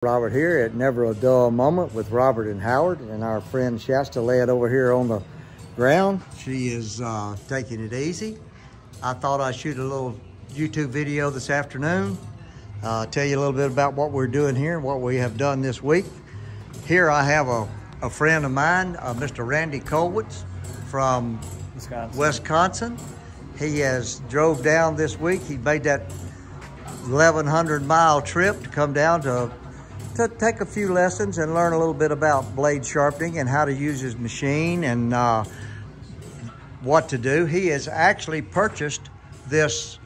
Robert here at Never a Dull Moment with Robert and Howard, and our friend Shasta laid over here on the ground. She is taking it easy. I thought I'd shoot a little YouTube video this afternoon, tell you a little bit about what we're doing here and what we have done this week. Here I have a friend of mine, Mr. Randy Colwitz from Wisconsin. He has drove down this week. He made that 1,100-mile trip to come down to take a few lessons and learn a little bit about blade sharpening and how to use his machine and what to do. He has actually purchased this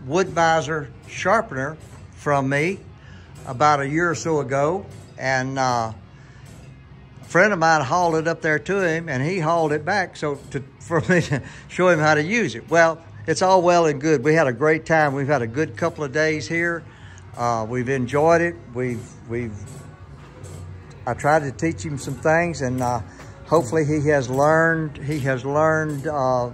Wood-Mizer sharpener from me about a year or so ago, and a friend of mine hauled it up there to him, and he hauled it back for me to show him how to use it. Well, it's all well and good. We had a great time. We've had a good couple of days here. We've enjoyed it. I tried to teach him some things, and hopefully he has learned how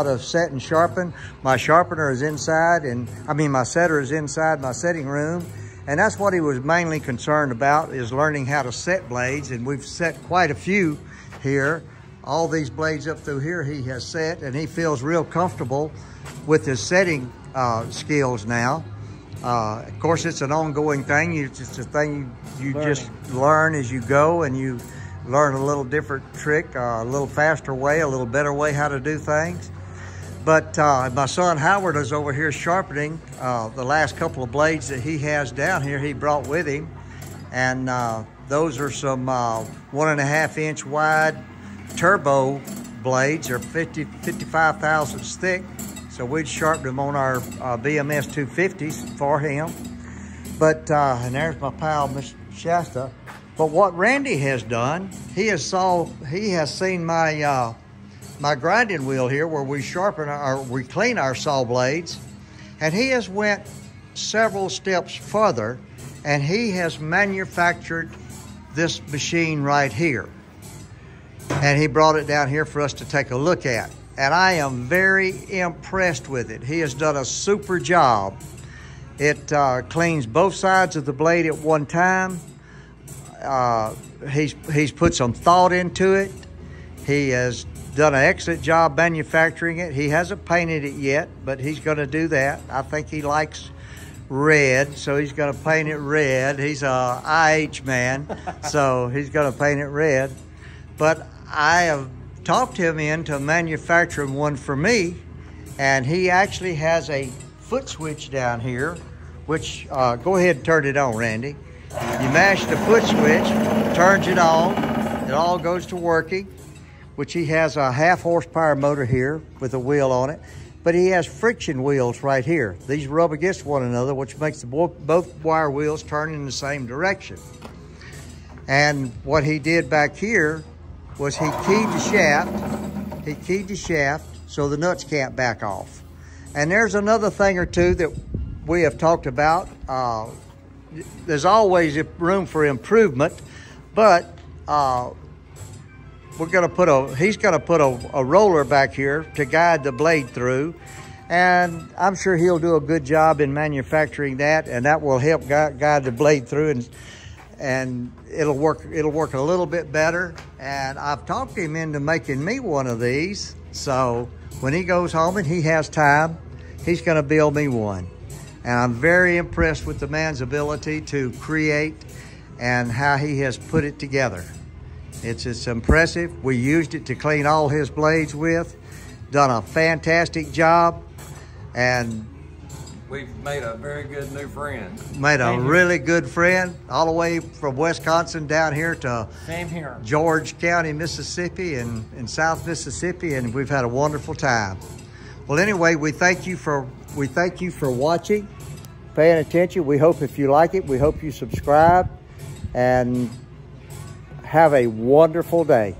to set and sharpen. My sharpener is inside, my setter is inside my setting room, and that's what he was mainly concerned about, is learning how to set blades. And we've set quite a few here. All these blades up through here he has set, and he feels real comfortable with his setting skills now. Of course, it's an ongoing thing. It's a thing you just learn as you go, and you learn a little different trick, a little faster way, a little better way how to do things. But my son Howard is over here sharpening the last couple of blades that he has down here he brought with him. And those are some 1.5 inch wide turbo blades. They're 55 thousandths thick. So we'd sharpen them on our BMS 250s for him. But, and there's my pal, Mr. Shasta. But what Randy has done, he has seen my my grinding wheel here where we we clean our saw blades. And he has went several steps further, and he has manufactured this machine right here. And he brought it down here for us to take a look at. And I am very impressed with it. He has done a super job. It cleans both sides of the blade at one time. He's put some thought into it. He has done an excellent job manufacturing it. He hasn't painted it yet, but he's going to do that. I think he likes red, so he's going to paint it red. He's a IH man, so he's going to paint it red. But I have talked him into manufacturing one for me, and he actually has a foot switch down here, which, go ahead and turn it on, Randy. You mash the foot switch, turns it on, it all goes to working, which he has a 1/2 horsepower motor here with a wheel on it, but he has friction wheels right here. These rub against one another, which makes both wire wheels turn in the same direction. And what he did back here was he keyed the shaft so the nuts can't back off. And there's another thing or two that we have talked about. There's always room for improvement, but he's gonna put a roller back here to guide the blade through, and I'm sure he'll do a good job in manufacturing that, and that will help guide the blade through, and it'll work a little bit better. And I've talked him into making me one of these. So when he goes home and he has time, he's gonna build me one. And I'm very impressed with the man's ability to create and how he has put it together. It's impressive. We used it to clean all his blades with, done a fantastic job, and we've made a very good new friend. Made a really good friend, all the way from Wisconsin down here to George County, Mississippi, and South Mississippi, and we've had a wonderful time. Well, anyway, we thank you for watching, paying attention. We hope if you like it, we hope you subscribe, and have a wonderful day.